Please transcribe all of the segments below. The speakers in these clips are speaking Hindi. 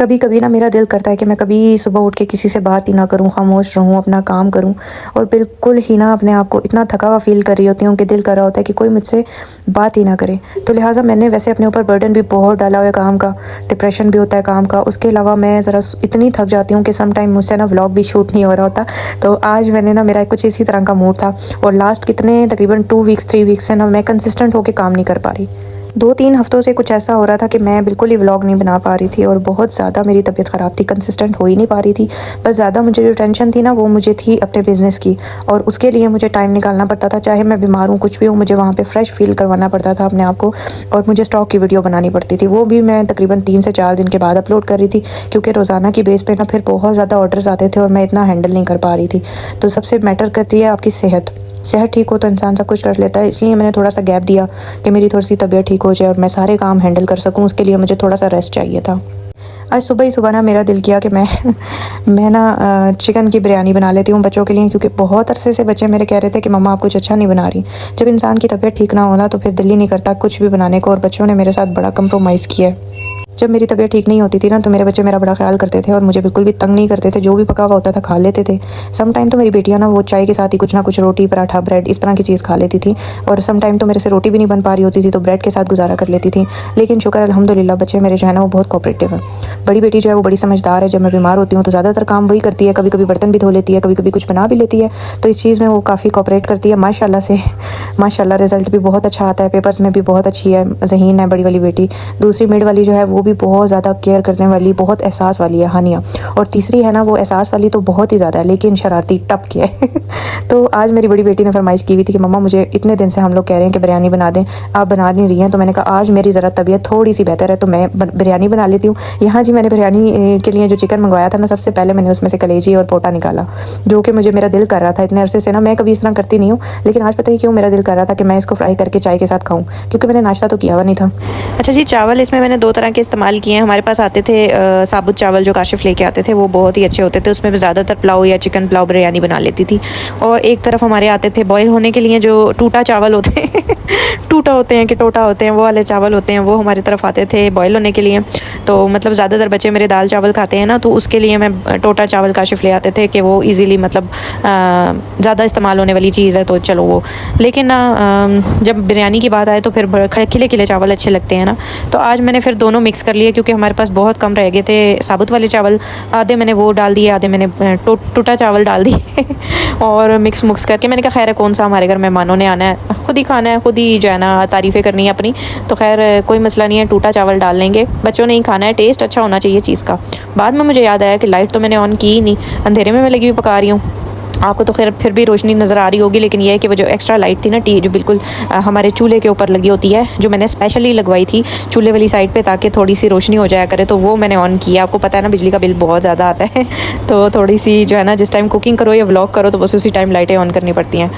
कभी कभी ना मेरा दिल करता है कि मैं कभी सुबह उठ के किसी से बात ही ना करूं, खामोश रहूं, अपना काम करूं और बिल्कुल ही ना अपने आप को इतना थका हुआ फील कर रही होती हूँ कि दिल कर रहा होता है कि कोई मुझसे बात ही ना करे। तो लिहाजा मैंने वैसे अपने ऊपर बर्डन भी बहुत डाला हुआ है काम का, डिप्रेशन भी होता है काम का। उसके अलावा मैं ज़रा इतनी थक जाती हूँ कि सम टाइम मुझसे ना व्लॉग भी शूट नहीं हो रहा होता। तो आज मैंने ना मेरा कुछ इसी तरह का मूड था और लास्ट कितने तकरीबन 2 वीक्स 3 वीक्स से ना मैं कंसिस्टेंट होकर काम नहीं कर पा रही। 2-3 हफ्तों से कुछ ऐसा हो रहा था कि मैं बिल्कुल ही व्लॉग नहीं बना पा रही थी और बहुत ज़्यादा मेरी तबीयत ख़राब थी, कंसिस्टेंट हो ही नहीं पा रही थी। बस ज़्यादा मुझे जो टेंशन थी ना वो मुझे थी अपने बिज़नेस की और उसके लिए मुझे टाइम निकालना पड़ता था। चाहे मैं बीमार हूँ, कुछ भी हूँ, मुझे वहाँ पे फ्रेश फ़ील करवाना पड़ता था अपने आप को और मुझे स्टॉक की वीडियो बनानी पड़ती थी। वो भी मैं तकरीबन 3 से 4 दिन के बाद अपलोड कर रही थी क्योंकि रोज़ाना की बेस पे ना फिर बहुत ज़्यादा ऑर्डर्स आते थे और मैं इतना हैंडल नहीं कर पा रही थी। तो सबसे मैटर करती है आपकी सेहत ठीक हो तो इंसान सब कुछ कर लेता है। इसलिए मैंने थोड़ा सा गैप दिया कि मेरी थोड़ी सी तबीयत ठीक हो जाए और मैं सारे काम हैंडल कर सकूं। उसके लिए मुझे थोड़ा सा रेस्ट चाहिए था। आज सुबह ही सुबह ना मेरा दिल किया कि मैं ना चिकन की बिरयानी बना लेती हूँ बच्चों के लिए, क्योंकि बहुत अरसे से बच्चे मेरे कह रहे थे कि मम्मा आप कुछ अच्छा नहीं बना रही। जब इंसान की तबीयत ठीक ना होना तो फिर दिल ही नहीं करता कुछ भी बनाने को, और बच्चों ने मेरे साथ बड़ा कंप्रोमाइज़ किया है। जब मेरी तबीयत ठीक नहीं होती थी ना तो मेरे बच्चे मेरा बड़ा ख्याल करते थे और मुझे बिल्कुल भी तंग नहीं करते थे। जो भी पका हुआ होता था खा लेते थे। सम टाइम तो मेरी बेटियां ना वो चाय के साथ ही कुछ ना कुछ रोटी, पराठा, ब्रेड इस तरह की चीज़ खा लेती थी और सम टाइम तो मेरे से रोटी भी नहीं बन पा रही होती थी तो ब्रेड के साथ गुजारा कर लेती थी। लेकिन शुक्र अल्हम्दुलिल्लाह बच्चे मेरे जो है ना वो बहुत कोऑपरेटिव है। बड़ी बेटी जो है वो बड़ी समझदार है। जब मैं बीमार होती हूँ तो ज़्यादातर काम वही करती है, कभी कभी बर्तन भी धो लेती है, कभी कभी कुछ बना भी लेती है। तो इस चीज़ में वो काफ़ी कोऑपरेट करती है माशाल्लाह से। माशाल्लाह रिजल्ट भी बहुत अच्छा आता है, पेपर्स में भी बहुत अच्छी है। ज़हीन है बड़ी वाली बेटी। दूसरी मिड वाली जो है वो भी बहुत ज़्यादा केयर करने वाली, बहुत एहसास वाली है, हानिया। और तीसरी है ना वो एहसास वाली तो बहुत ही ज़्यादा है लेकिन शरारती टप की है। तो आज मेरी बड़ी बेटी ने फरमाइश की हुई थी कि मम्मा मुझे इतने दिन से हम लोग कह रहे हैं कि बिरयानी बना दें, आप बना नहीं रही हैं। तो मैंने कहा आज मेरी ज़रा तबीयत थोड़ी सी बेहतर है तो मैं बिरयानी बना लेती हूँ। यहाँ जी मैंने बिरयानी के लिए जो चिकन मंगवाया था ना, सबसे पहले मैंने उसमें से कलेजी और पोटा निकाला, जो कि मुझे मेरा दिल कर रहा था इतने अरसे से ना। मैं कभी इस तरह करती नहीं हूँ लेकिन आज पता नहीं क्यों मेरा दिल कर रहा था कि मैं इसको फ्राई करके चाय के साथ खाऊँ, क्योंकि मैंने नाश्ता तो किया हुआ नहीं था। अच्छा जी, चावल इसमें मैंने 2 तरह के इस्तेमाल किए हैं। हमारे पास आते थे साबुत चावल जो काशिफ लेके आते थे, वो बहुत ही अच्छे होते थे। उसमें मैं ज़्यादातर पुलाव या चिकन पुलाव बिरयानी बना लेती थी। और एक तरफ हमारे आते थे बॉयल होने के लिए जो टूटा चावल होते हैं टूटा होते हैं कि टोटा होते हैं, वो वाले चावल होते हैं, वो हमारी तरफ आते थे बॉयल होने के लिए। तो मतलब ज़्यादातर बच्चे मेरे दाल चावल खाते हैं ना, तो उसके लिए मैं टोटा चावल काशिफ ले आते थे कि वो ईज़िली मतलब ज़्यादा इस्तेमाल होने वाली चीज़ है तो चलो वो। लेकिन ना जब बिरयानी की बात आए तो फिर खिले खिले चावल अच्छे लगते हैं ना। तो आज मैंने फिर दोनों मिक्स कर लिए क्योंकि हमारे पास बहुत कम रह गए थे साबुत वाले चावल। आधे मैंने वो डाल दिए, आधे मैंने टूटा चावल डाल दिए और मिक्स करके मैंने कहा खैर है कौन सा हमारे घर मेहमानों ने आना है, खुद ही खाना है, खुद ही जो है ना तारीफ़ें करनी है अपनी, तो खैर कोई मसला नहीं है, टूटा चावल डाल लेंगे। बच्चों ने ही खाना है, टेस्ट अच्छा होना चाहिए चीज़ का। बाद में मुझे याद आया कि लाइट तो मैंने ऑन की ही नहीं, अंधेरे में मैं लगी हुई पका रही हूँ। आपको तो खैर फिर भी रोशनी नज़र आ रही होगी, लेकिन यह है कि वो जो एक्स्ट्रा लाइट थी ना जो बिल्कुल हमारे चूल्हे के ऊपर लगी होती है, जो मैंने स्पेशली लगवाई थी चूल्हे वाली साइड पे ताकि थोड़ी सी रोशनी हो जाया करे, तो वो मैंने ऑन किया। आपको पता है ना बिजली का बिल बहुत ज़्यादा आता है तो थोड़ी सी जो है ना जिस टाइम कुकिंग करो या व्लॉग करो तो बस उसी टाइम लाइटें ऑन करनी पड़ती हैं।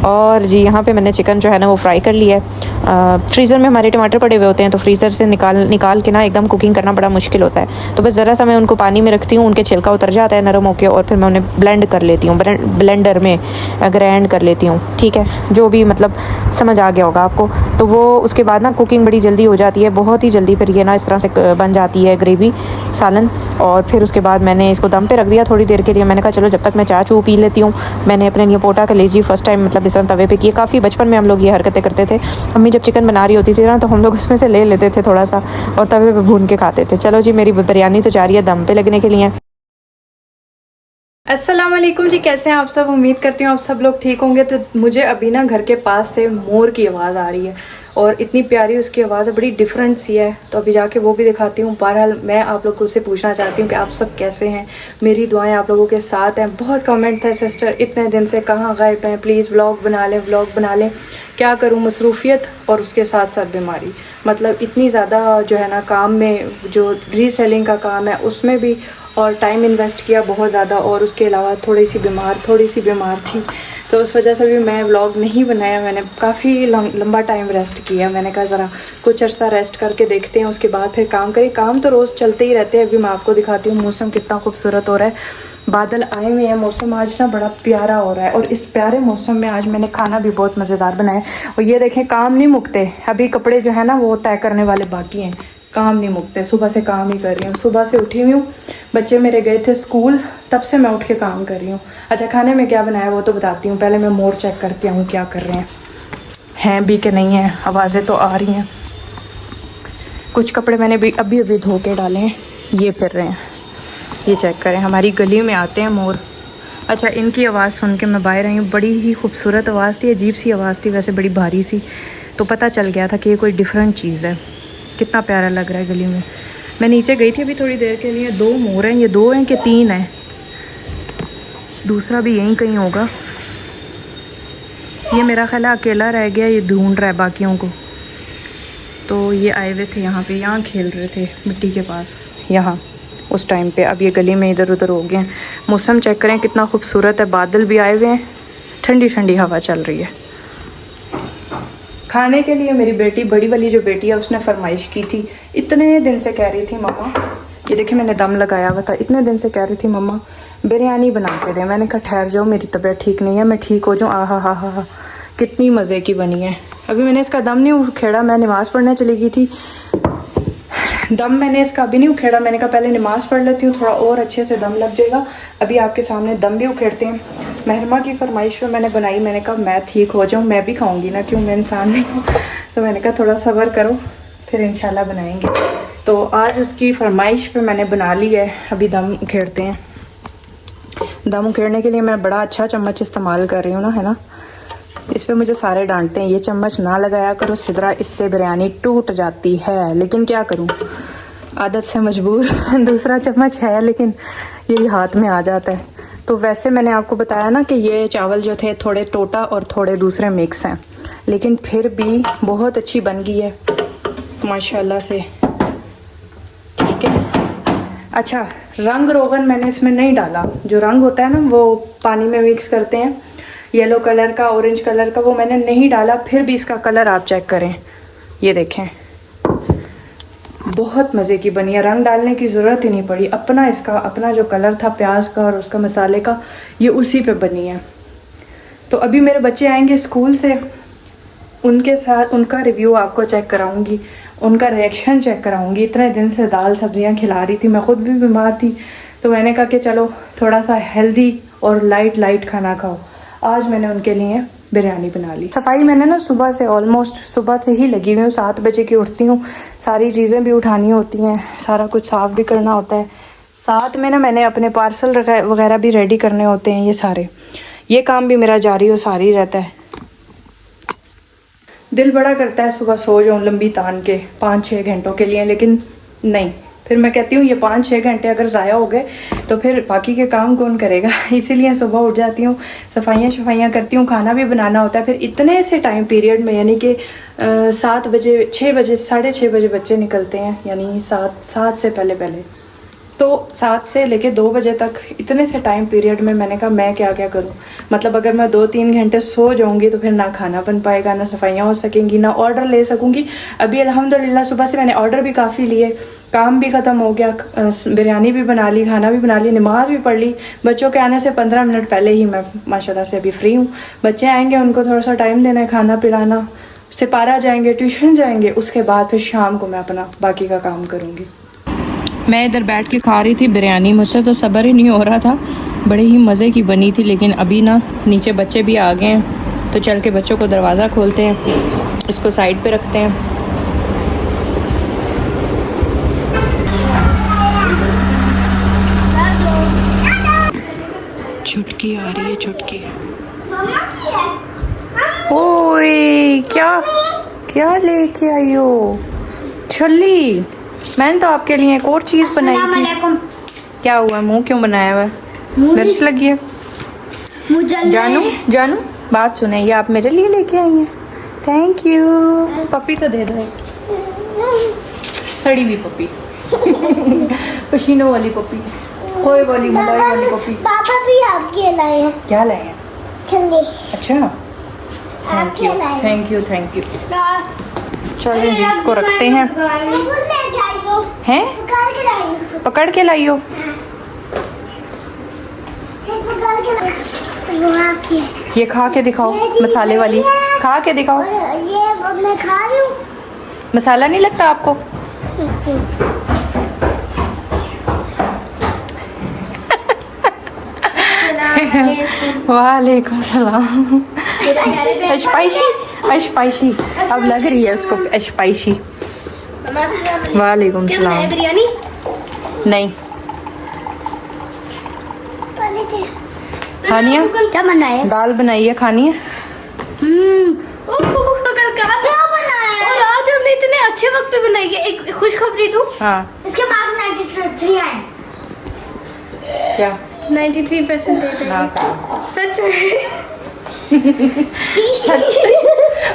और जी यहाँ पे मैंने चिकन जो है ना वो फ्राई कर लिया है। फ्रीज़र में हमारे टमाटर पड़े हुए होते हैं तो फ्रीज़र से निकाल के ना एकदम कुकिंग करना बड़ा मुश्किल होता है। तो बस ज़रा सा मैं उनको पानी में रखती हूँ, उनके छिलका उतर जाता है नरम होकर, और फिर मैं उन्हें ब्लेंड कर लेती हूँ, ब्लेंडर में ग्राइंड कर लेती हूँ। ठीक है, जो भी मतलब समझ आ गया होगा आपको। तो वो उसके बाद ना कुकिंग बड़ी जल्दी हो जाती है, बहुत ही जल्दी। फिर ये ना इस तरह से बन जाती है ग्रेवी सालन। और फिर उसके बाद मैंने इसको दम पे रख दिया थोड़ी देर के लिए। मैंने कहा चलो जब तक मैं चाय चू पी लेती हूँ। मैंने अपने लिए पोटा कलेजी फर्स्ट टाइम मतलब इस तरह तवे पे किए। काफ़ी बचपन में हम लोग ये हरकतें करते थे। अम्मी जब चिकन बना रही होती थी ना तो हम लोग उसमें से ले लेते थे थोड़ा सा और तवे पे भून के खाते थे। चलो जी, मेरी बिरयानी तो जा रही है दम पे लगने के लिए। अस्सलाम वालेकुम जी, कैसे हैं आप सब। उम्मीद करती हूँ आप सब लोग ठीक होंगे। तो मुझे अभी ना घर के पास से मोर की आवाज़ आ रही है और इतनी प्यारी उसकी आवाज़ है, बड़ी डिफरेंट सी है। तो अभी जाके वो भी दिखाती हूँ। बहरहाल मैं आप लोगों से पूछना चाहती हूँ कि आप सब कैसे हैं। मेरी दुआएं आप लोगों के साथ हैं। बहुत कमेंट था सिस्टर इतने दिन से कहाँ गायब हैं, प्लीज़ व्लॉग बना लें। क्या करूँ, मसरूफियत और उसके साथ साथ बीमारी, मतलब इतनी ज़्यादा जो है ना काम में, जो रीसेलिंग का काम है उसमें भी और टाइम इन्वेस्ट किया बहुत ज़्यादा, और उसके अलावा थोड़ी सी बीमार थी तो उस वजह से भी मैं व्लॉग नहीं बनाया। मैंने काफ़ी लंबा टाइम रेस्ट किया। मैंने कहा ज़रा कुछ अर्सा रेस्ट करके देखते हैं, उसके बाद फिर काम करें। काम तो रोज़ चलते ही रहते हैं। अभी मैं आपको दिखाती हूँ मौसम कितना खूबसूरत हो रहा है, बादल आए हुए हैं, मौसम आज ना बड़ा प्यारा हो रहा है। और इस प्यारे मौसम में आज मैंने खाना भी बहुत मज़ेदार बनाया। और ये देखें काम नहीं मुकते, अभी कपड़े जो है ना वो तय करने वाले बाकी हैं। काम नहीं मुकते, सुबह से काम ही कर रही हूँ। सुबह से उठी हुई हूँ, बच्चे मेरे गए थे स्कूल, तब से मैं उठ के काम कर रही हूँ। अच्छा, खाने में क्या बनाया वो तो बताती हूँ, पहले मैं मोर चेक करके आऊँ क्या कर रहे हैं भी कि नहीं है। आवाज़ें तो आ रही हैं। कुछ कपड़े मैंने भी अभी अभी धो के डाले हैं, ये फिर रहे हैं। ये चेक करें, हमारी गली में आते हैं मोर। अच्छा, इनकी आवाज़ सुन के मैं बाहर आई हूँ। बड़ी ही खूबसूरत आवाज़ थी, अजीब सी आवाज़ थी, वैसे बड़ी भारी सी, तो पता चल गया था कि ये कोई डिफरेंट चीज़ है। कितना प्यारा लग रहा है गली में। मैं नीचे गई थी अभी थोड़ी देर के लिए, 2 मोर हैं। ये 2 हैं कि 3 हैं, दूसरा भी यहीं कहीं होगा। ये मेरा ख्याल है अकेला रह गया, ये ढूंढ रहा है बाकियों को। तो ये आए हुए थे यहाँ पे, यहाँ खेल रहे थे मिट्टी के पास, यहाँ उस टाइम पे। अब ये गली में इधर उधर हो गए हैं। मौसम चेक करें कितना खूबसूरत है, बादल भी आए हुए हैं, ठंडी ठंडी हवा चल रही है। खाने के लिए मेरी बेटी, बड़ी वाली जो बेटी है, उसने फरमाइश की थी। इतने दिन से कह रही थी मम्मा, ये देखिए मैंने दम लगाया हुआ था, इतने दिन से कह रही थी मम्मा बिरयानी बना के दे। मैंने कहा ठहर जाओ, मेरी तबीयत ठीक नहीं है, मैं ठीक हो जाऊँ। हा, कितनी मज़े की बनी है। अभी मैंने इसका दम नहीं उखेड़ा, मैं नमाज़ पढ़ने चली गई थी, दम मैंने इसका अभी नहीं उखेड़ा। मैंने कहा पहले नमाज़ पढ़ लेती हूँ, थोड़ा और अच्छे से दम लग जाएगा। अभी आपके सामने दम भी उखेड़ते हैं। महरमा की फरमाइश पे मैंने बनाई, मैंने कहा मैं ठीक हो जाऊँ, मैं भी खाऊंगी ना, क्यों, मैं इंसान नहीं हूँ। तो मैंने कहा थोड़ा सब्र करो, फिर इंशाल्लाह बनाएंगे। तो आज उसकी फरमाइश पे मैंने बना ली है। अभी दम उखेड़ते हैं। दम उखेड़ने के लिए मैं बड़ा अच्छा चम्मच इस्तेमाल कर रही हूँ ना, है ना। इस पर मुझे सारे डांटते हैं, ये चम्मच ना लगाया करो सिदरा, इससे बिरयानी टूट जाती है। लेकिन क्या करूं, आदत से मजबूर। दूसरा चम्मच है लेकिन यही हाथ में आ जाता है। तो वैसे मैंने आपको बताया ना कि ये चावल जो थे थोड़े टोटा और थोड़े दूसरे मिक्स हैं, लेकिन फिर भी बहुत अच्छी बन गई है माशाल्लाह से। ठीक है। अच्छा, रंग रोगन मैंने इसमें नहीं डाला। जो रंग होता है ना, वो पानी में मिक्स करते हैं, येलो कलर का, ऑरेंज कलर का, वो मैंने नहीं डाला। फिर भी इसका कलर आप चेक करें, ये देखें, बहुत मज़े की बनी है। रंग डालने की ज़रूरत ही नहीं पड़ी। अपना जो कलर था प्याज का और उसका मसाले का, ये उसी पे बनी है। तो अभी मेरे बच्चे आएंगे स्कूल से, उनके साथ उनका रिव्यू आपको चेक कराऊंगी, उनका रिएक्शन चेक कराऊंगी। इतने दिन से दाल सब्जियां खिला रही थी, मैं ख़ुद भी बीमार थी, तो मैंने कहा कि चलो थोड़ा सा हेल्दी और लाइट खाना खाओ। आज मैंने उनके लिए बिरयानी बना ली। सफाई मैंने ना सुबह से, ऑलमोस्ट सुबह से ही लगी हुई हूँ। 7 बजे की उठती हूँ, सारी चीज़ें भी उठानी होती हैं, सारा कुछ साफ़ भी करना होता है। साथ में ना मैंने अपने पार्सल वगैरह भी रेडी करने होते हैं। ये काम भी मेरा जारी और सारी रहता है। दिल बड़ा करता है सुबह सो जाऊँ लंबी तान के 5-6 घंटों के लिए, लेकिन नहीं, फिर मैं कहती हूँ ये 5-6 घंटे अगर ज़ाया हो गए तो फिर बाकी के काम कौन करेगा। इसीलिए सुबह उठ जाती हूँ, सफाइयाँ करती हूँ, खाना भी बनाना होता है। फिर इतने से टाइम पीरियड में, यानी कि 7 बजे, 6 बजे, 6:30 बजे बच्चे निकलते हैं, यानी 7 से पहले, तो 7 से लेके 2 बजे तक, इतने से टाइम पीरियड में मैंने कहा मैं क्या करूं। मतलब अगर मैं 2-3 घंटे सो जाऊंगी तो फिर ना खाना बन पाएगा, ना सफाइयाँ हो सकेंगी, ना ऑर्डर ले सकूंगी। अभी अल्हम्दुलिल्लाह सुबह से मैंने ऑर्डर भी काफ़ी लिए, काम भी ख़त्म हो गया, बिरयानी भी बना ली, खाना भी बना ली, नमाज़ भी पढ़ ली। बच्चों के आने से 15 मिनट पहले ही मैं माशाल्लाह से अभी फ्री हूँ। बच्चे आएँगे, उनको थोड़ा सा टाइम देना है, खाना पिलाना, सिपारा जाएँगे, ट्यूशन जाएँगे, उसके बाद फिर शाम को मैं अपना बाकी का काम करूँगी। मैं इधर बैठ के खा रही थी बिरयानी, मुझसे तो सब्र ही नहीं हो रहा था, बड़े ही मज़े की बनी थी। लेकिन अभी ना नीचे बच्चे भी आ गए हैं, तो चल के बच्चों को दरवाज़ा खोलते हैं, इसको साइड पे रखते हैं। छुटकी आ रही है, छुटकी। ओए क्या लेके आई हो? छल्ली, मैंने तो आपके लिए एक और चीज़ बनाई थी। क्या हुआ, मुंह क्यों बनाया हुआ है? मिर्च लगी है? जानू बात सुने, ये आप मेरे लिए लेके आई हैं। Thank you. पपी तो दे दो, सड़ी हुई पपी। पसीनों वाली पपी, खोए वाली, मलाई वाली पपी। पापा भी आपके लाए हैं। क्या लाए हैं? छल्ली। अच्छा, थैंक यू। चलिए जी, इसको रखते हैं। हैं? पकड़ के लाई हो? ये खा के दिखाओ, मसाले वाली खा के दिखाओ। ये मैं खा रही हूँ। मसाला नहीं लगता आपको? वालेकुम सलाम। स्पाइसी स्पाइसी अब लग रही है इसको स्पाइसी। वालेकुम सलाम। बिरयानी नहीं खानी है? क्या बनाया? दाल बनाई है, खानी है? क्या बनाया? और आज हमने इतने अच्छे वक्त पे बनाई है। एक खुशखबरी दूं? हाँ इसके बाद 93 आए। क्या 93% ना सच में।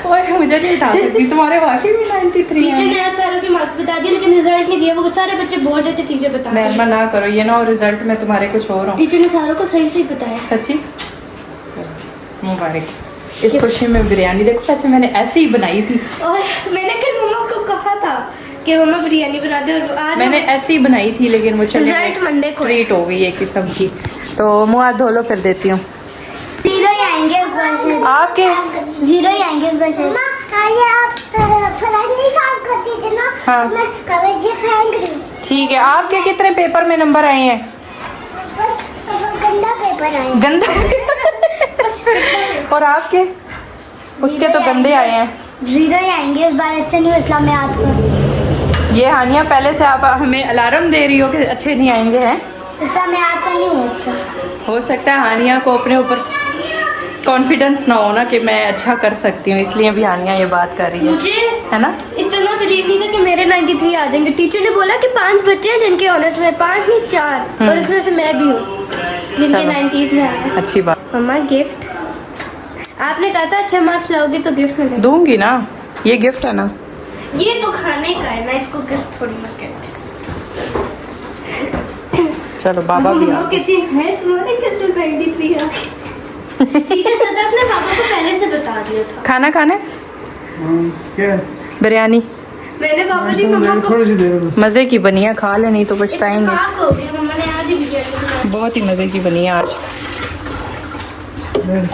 ओए मुझे नहीं बता सकती, तुम्हारे वाकई में 93 टीचर है। ने आज सारों के मार्क्स बता दिए लेकिन रिजल्ट नहीं दिया। वो सारे बच्चे बोल रहे थे टीचर बता रहे। मेहरबान ना करो ये ना, और रिजल्ट में तुम्हारे कुछ और हो। टीचर ने सारों को सही सही बताया। सच्ची मुबारक। इस खुशी में बिरयानी देखो, वैसे मैंने ऐसे ही बनाई थी। और मैंने कल मम्मा को कहा था कि मम्मा बिरयानी बना दे, और आज मैंने ऐसे ही बनाई थी, लेकिन वो चले रिजल्ट मंडे को ट्रीट हो गई है किस्म की। तो मुँह हाथ धो लो, फिर देती हूँ। 0 ही आएंगे इस बार। आपके 0 ही आएंगे इस बार। आप फलान नहीं साफ करती थी ना। हाँ। मैं कागज ये फेंक रही हूँ। ठीक है। आपके कितने पेपर में नंबर आए हैं? बस अब गंदा पेपर आया। गंदा और आपके? उसके तो गंदे आए हैं। 0 ही आएंगे इस बार। अच्छा नहीं इस्लाम में याद कर। ये हानिया पहले से आप हमें अलार्म दे रही हो कि अच्छे नहीं आएंगे हैं। इस्लाम में याद कर नहीं हुआ। अच्छा हो सकता है हानिया को अपने ऊपर कॉन्फिडेंस ना हो ना कि मैं अच्छा कर सकती हूँ, इसलिए भी हानिया ये बात कर रही है, मुझे है ना? इतना बिलीव नहीं था कि मेरे 93 आ जाएंगे। टीचर ने बोला कि 5 बच्चे हैं जिनके ऑनर्स में 5 नहीं 4, और इसमें से मैं भी हूँ जिनके चलो। 90s में आया। अच्छी बात। मम्मा गिफ्ट आपने कहा था अच्छा मार्क्स लाओगे तो गिफ्ट मिलेगा। दूंगी ना, ये गिफ्ट है ना। ये तो खाने का है ना, इसको गिफ्ट थोड़ी ना कहते। चलो बाबा भी आ मम्मा गए। कहती है तुम्हारे कैसे 93 आ गए। टीचर सदफ ने पापा को पहले से बता दिया था। खाना खाने क्या? बिरयानी मैंने पापा जी मम्मा को थोड़ी सी देर में। मज़े की बनी है, खा ले नहीं तो पछताएंगे। इत्तेफाक हो गया, मम्मा ने आज ही बिरयानी बनाई। बहुत ही मज़े की बनी है आज। नहीं।